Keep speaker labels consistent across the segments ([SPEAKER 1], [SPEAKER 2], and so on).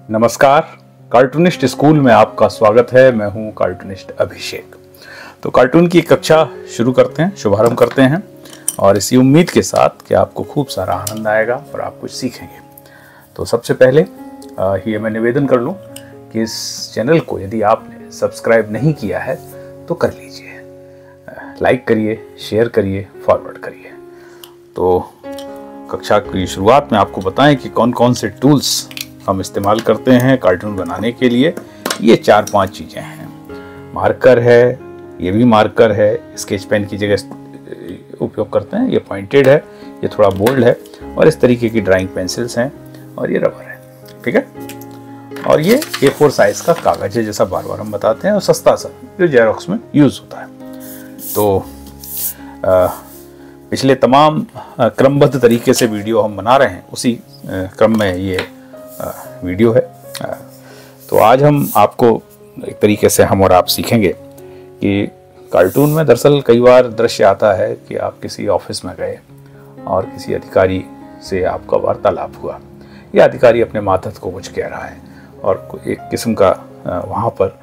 [SPEAKER 1] नमस्कार। Cartoonist school में आपका स्वागत है। मैं हूं कार्टूनिस्ट अभिषेक। तो कार्टून की एक कक्षा शुरू करते हैं, शुभारंभ करते हैं और इसी उम्मीद के साथ कि आपको खूब सारा आनंद आएगा और आप कुछ सीखेंगे। तो सबसे पहले ये मैं निवेदन कर लूं कि इस चैनल को यदि आपने सब्सक्राइब नहीं किया है तो कर लीजिए, लाइक करिए, शेयर करिए, फॉरवर्ड करिए। तो कक्षा की शुरुआत में आपको बताएं कि कौन कौन से टूल्स हम इस्तेमाल करते हैं कार्टून बनाने के लिए। ये 4-5 चीज़ें हैं। मार्कर है, ये भी मार्कर है, स्केच पेन की जगह उपयोग करते हैं। ये पॉइंटेड है, ये थोड़ा बोल्ड है और इस तरीके की ड्राइंग पेंसिल्स हैं और ये रबर है। ठीक है। और ये A4 साइज का कागज है, जैसा बार बार हम बताते हैं, और सस्ता सा जो जेरोक्स में यूज़ होता है। तो पिछले तमाम क्रमबद्ध तरीके से वीडियो हम बना रहे हैं, उसी क्रम में ये वीडियो है। तो आज हम आपको एक तरीके से हम और आप सीखेंगे कि कार्टून में दरअसल कई बार दृश्य आता है कि आप किसी ऑफिस में गए और किसी अधिकारी से आपका वार्तालाप हुआ, या अधिकारी अपने मातहत को कुछ कह रहा है और एक किस्म का वहाँ पर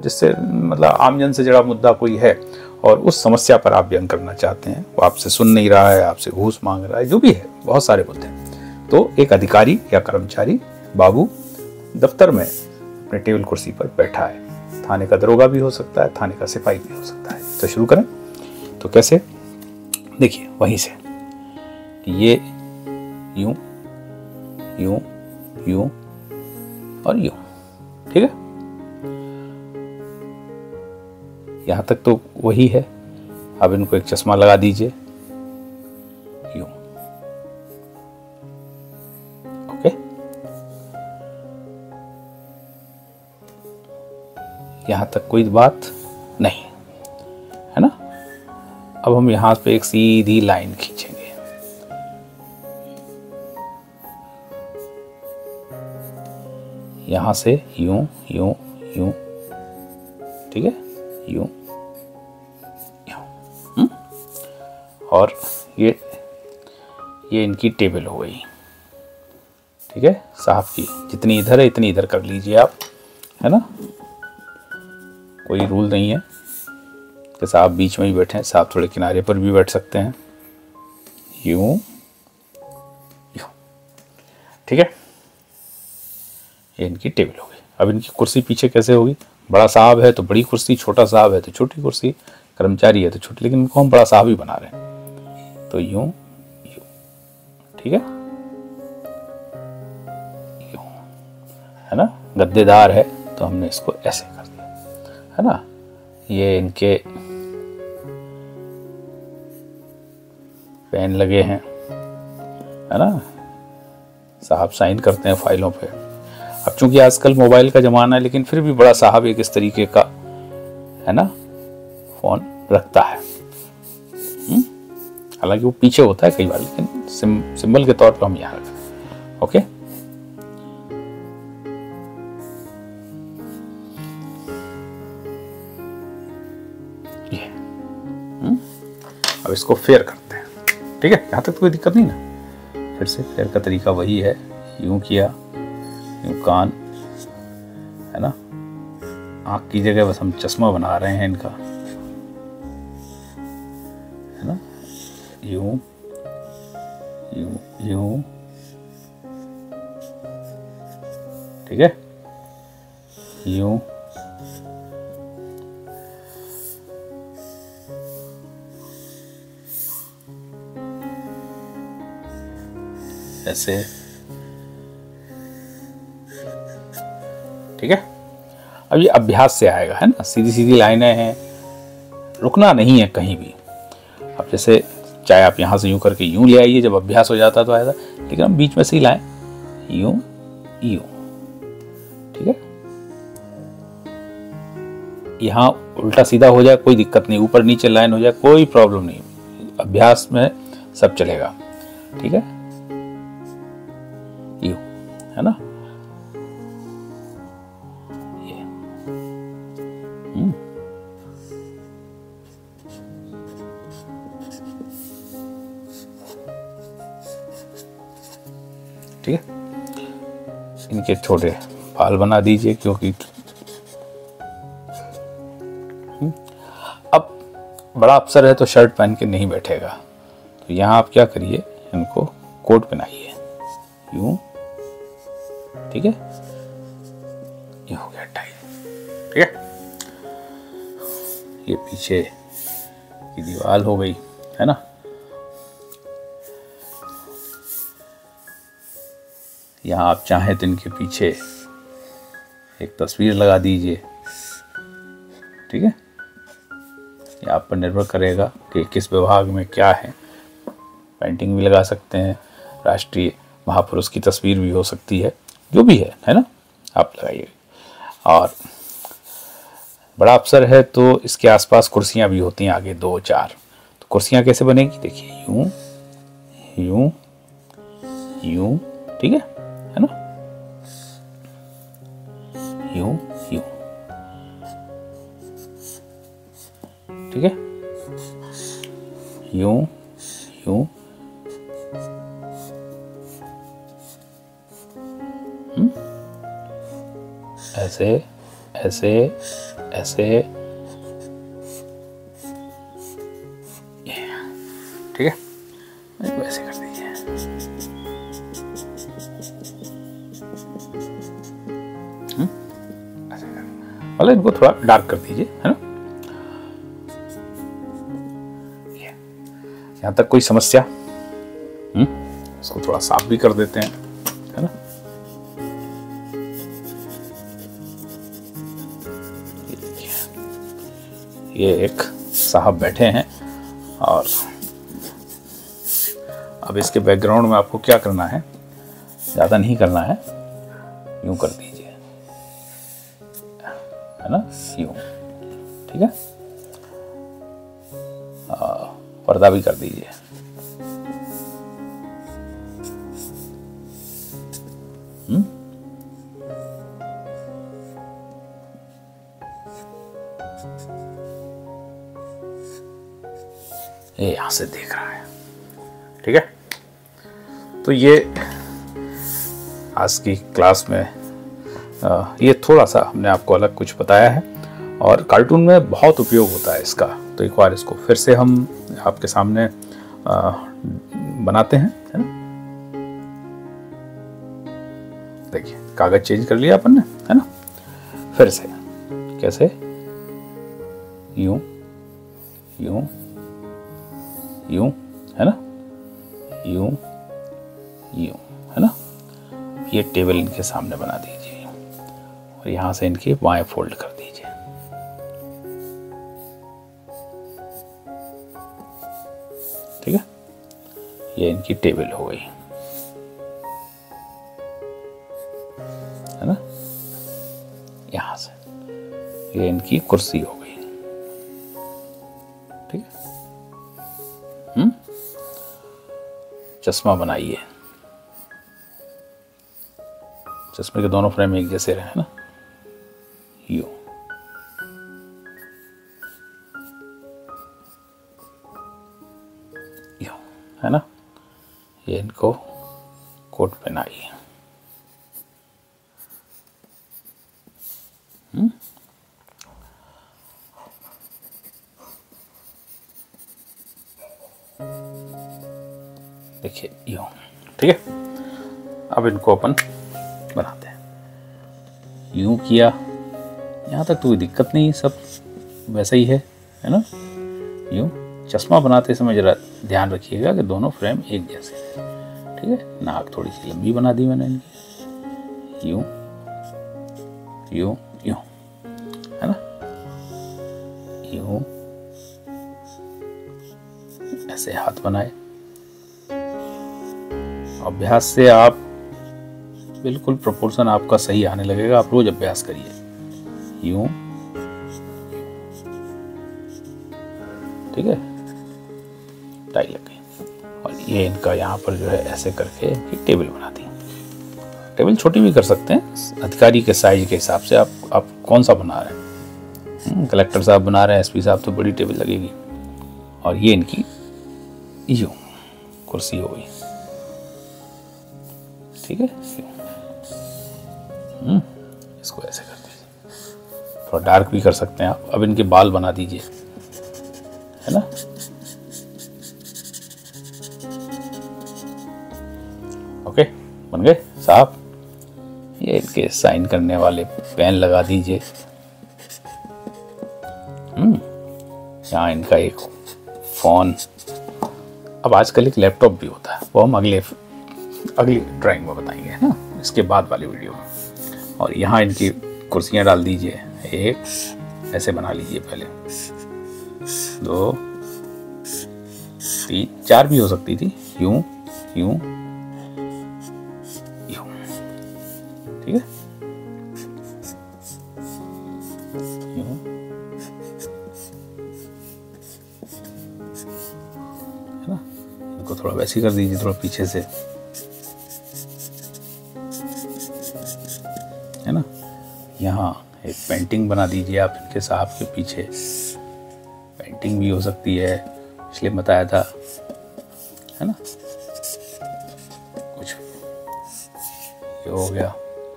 [SPEAKER 1] जिससे मतलब आमजन से जुड़ा मुद्दा कोई है और उस समस्या पर आप व्यंग करना चाहते हैं। वो आपसे सुन नहीं रहा है, आपसे घूस मांग रहा है, जो भी है, बहुत सारे मुद्दे हैं। तो एक अधिकारी या कर्मचारी बाबू दफ्तर में अपने टेबल कुर्सी पर बैठा है। थाने का दरोगा भी हो सकता है, थाने का सिपाही भी हो सकता है। तो शुरू करें। तो कैसे, देखिए वहीं से ये यूं यूं यूं और यूं। ठीक है, यहां तक तो वही है। अब इनको एक चश्मा लगा दीजिए, यूं। ओके, यहां तक कोई बात नहीं है ना। अब हम यहां पे एक सीधी लाइन खींचेंगे। यहां से यूं यूं यूं। ठीक है, यूं यूं। और ये इनकी टेबल हो गई। ठीक है, साहब की जितनी इधर है इतनी इधर कर लीजिए आप, है ना। कोई रूल नहीं है कि साहब बीच में ही बैठे हैं, साहब थोड़े किनारे पर भी बैठ सकते हैं। यूं यूं। ठीक है, ये इनकी टेबल हो गई। अब इनकी कुर्सी पीछे कैसे होगी? बड़ा साहब है तो बड़ी कुर्सी, छोटा साहब है तो छोटी कुर्सी, कर्मचारी है तो छोटी, लेकिन इनको हम बड़ा साहब ही बना रहे हैं। तो यूं यूं। ठीक है, यूं, है ना। गद्देदार है तो हमने इसको ऐसे कर दिया, है ना। ये इनके पेन लगे हैं, है ना। साहब साइन करते हैं फाइलों पे। अब चूंकि आजकल मोबाइल का जमाना है, लेकिन फिर भी बड़ा साहब एक इस तरीके का, है ना, फोन रखता है। हालांकि वो पीछे होता है कई बार, लेकिन सिंबल के तौर पर हम यहाँ रखते हैं। ओके, ये अब इसको फेयर करते हैं। ठीक है, यहां तक तो कोई दिक्कत नहीं ना। फिर से फेयर का तरीका वही है, यूं किया, यूं कान, है ना। आंख की जगह बस हम चश्मा बना रहे हैं इनका, है ना। यूं यूं यूं। ठीक है, यूं ऐसे। ठीक है, अब ये अभ्यास से आएगा, है ना। सीधी सीधी लाइनें हैं, रुकना नहीं है कहीं भी। अब जैसे चाहे आप यहां से यूं करके यूं ले आइए, जब अभ्यास हो जाता तो आएगा, लेकिन हम बीच में से ही लाएं, यूं यूं। ठीक है, यहां उल्टा सीधा हो जाए कोई दिक्कत नहीं, ऊपर नीचे लाइन हो जाए कोई प्रॉब्लम नहीं, अभ्यास में सब चलेगा। ठीक है, यूं, है ना। ठीक है, इनके छोटे बाल बना दीजिए, क्योंकि अब बड़ा अफसर है तो शर्ट पहन के नहीं बैठेगा, तो यहाँ आप क्या करिए, इनको कोट पहनाइए यूं, ठीक है। ये हो गया टाई, ठीक है। ये पीछे की दीवार हो गई, है ना। यहाँ आप चाहें तो इनके पीछे एक तस्वीर लगा दीजिए, ठीक है। ये आप पर निर्भर करेगा कि किस विभाग में क्या है। पेंटिंग भी लगा सकते हैं, राष्ट्रीय महापुरुष की तस्वीर भी हो सकती है, जो भी है ना, आप लगाइए। और बड़ा अफसर है तो इसके आसपास कुर्सियां भी होती हैं, आगे 2-4। तो कुर्सियां कैसे बनेगी, देखिए यूं यूं यूं, ठीक है ना, यूं यूं, ठीक है, यूं यूं, ऐसे ऐसे ऐसे, ठीक है। वैसे कर दीजिए, ऐसे कर, मतलब इनको थोड़ा डार्क कर दीजिए, है ना। यहाँ तक कोई समस्या? इसको थोड़ा साफ भी कर देते हैं, है ना। ये एक साहब बैठे हैं, और अब इसके बैकग्राउंड में आपको क्या करना है, ज़्यादा नहीं करना है, यूं कर दीजिए, है ना, यूं, ठीक है। पर्दा भी कर दीजिए, ये यहां से देख रहा है, ठीक है। तो ये आज की क्लास में ये थोड़ा सा हमने आपको अलग कुछ बताया है, और कार्टून में बहुत उपयोग होता है इसका। तो एक बार इसको फिर से हम आपके सामने बनाते हैं, है ना। देखिए कागज चेंज कर लिया अपन ने, है ना। फिर से कैसे, यूं यूं यूं, है ना, यूं यूं, है ना। ये टेबल इनके सामने बना दीजिए, और यहां से इनके बाएं फोल्ड कर दीजिए, ठीक है। ये इनकी टेबल हो गई, है ना। यहां से ये इनकी कुर्सी हो गई, ठीक है। चश्मा बनाइए, चश्मे के दोनों फ्रेम एक जैसे रहे, ना, यूं, यूं, है ना। ये इनको कोट पहनाइए, देखिए यूं, ठीक है। अब इनको अपन बनाते हैं, यूं किया, यहाँ तक तो कोई दिक्कत नहीं है, सब वैसा ही है ना। यूं चश्मा बनाते समय जरा ध्यान रखिएगा कि दोनों फ्रेम एक जैसे हैं, ठीक है। नाक थोड़ी सी लंबी बना दी मैंने इनकी, यूं यूं यूं, है ना, यूं, ऐसे हाथ बनाए। अभ्यास से आप बिल्कुल प्रोपोर्शन आपका सही आने लगेगा। आप रोज अभ्यास करिए, यूं, ठीक है। टाई लग गई, और ये इनका यहाँ पर जो है ऐसे करके एक टेबल बना दी। टेबल छोटी भी कर सकते हैं, अधिकारी के साइज के हिसाब से। आप कौन सा बना रहे हैं, कलेक्टर साहब बना रहे हैं, एसपी साहब, तो बड़ी टेबल लगेगी। और ये इनकी यूं कुर्सी हो गई, ठीक है। इसको ऐसे कर दीजिए, थोड़ा डार्क भी कर सकते हैं आप। अब इनके बाल बना दीजिए, है ना। ओके, बन गए साहब। ये इनके साइन करने वाले पेन लगा दीजिए। यहाँ इनका एक फोन, अब आजकल एक लैपटॉप भी होता है, वो हम अगली ड्राइंग में बताएंगे, है ना, इसके बाद वाली वीडियो में। और यहाँ इनकी कुर्सियाँ डाल दीजिए, एक ऐसे बना लीजिए, पहले 2 3 4 भी हो सकती थी, यूं यूं यूं, ठीक है, यूं, है ना। इनको थोड़ा वैसे कर दीजिए, थोड़ा पीछे से, है ना। यहाँ एक पेंटिंग बना दीजिए आप इनके साहब के पीछे, पेंटिंग भी हो सकती है, इसलिए बताया था, है ना। कुछ ये हो गया,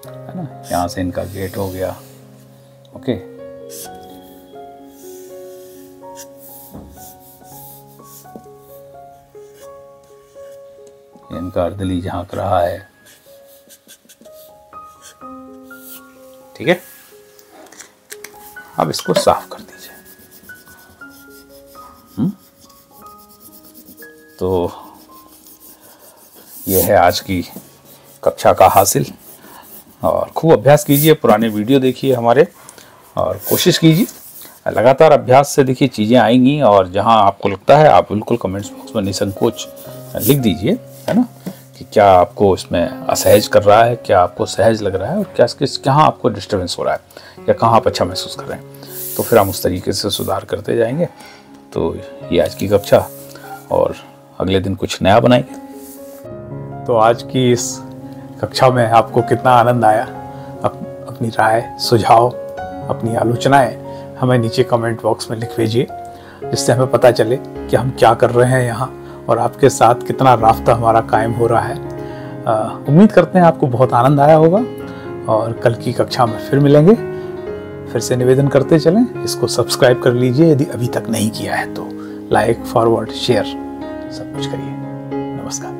[SPEAKER 1] है ना। यहाँ से इनका गेट हो गया। ओके, इनका अर्दली झांक रहा है, ठीक है। अब इसको साफ कर दीजिए। तो यह है आज की कक्षा का हासिल, और खूब अभ्यास कीजिए, पुराने वीडियो देखिए हमारे, और कोशिश कीजिए लगातार अभ्यास से, देखिए चीज़ें आएंगी। और जहां आपको लगता है आप बिल्कुल कमेंट्स बॉक्स में निसंकोच लिख दीजिए, है ना, कि क्या आपको इसमें असहज कर रहा है, क्या आपको सहज लग रहा है, और कहाँ आपको डिस्टर्बेंस हो रहा है, या कहाँ आप अच्छा महसूस कर रहे हैं। तो फिर हम उस तरीके से सुधार करते जाएंगे। तो ये आज की कक्षा, और अगले दिन कुछ नया बनाएंगे।
[SPEAKER 2] तो आज की इस कक्षा में आपको कितना आनंद आया, अपनी राय, सुझाव, अपनी आलोचनाएं हमें नीचे कमेंट बॉक्स में लिख भेजिए, जिससे हमें पता चले कि हम क्या कर रहे हैं यहाँ, और आपके साथ कितना राब्ता हमारा कायम हो रहा है। उम्मीद करते हैं आपको बहुत आनंद आया होगा, और कल की कक्षा में फिर मिलेंगे। फिर से निवेदन करते चलें, इसको सब्सक्राइब कर लीजिए यदि अभी तक नहीं किया है तो, लाइक, फॉरवर्ड, शेयर सब कुछ करिए। नमस्कार।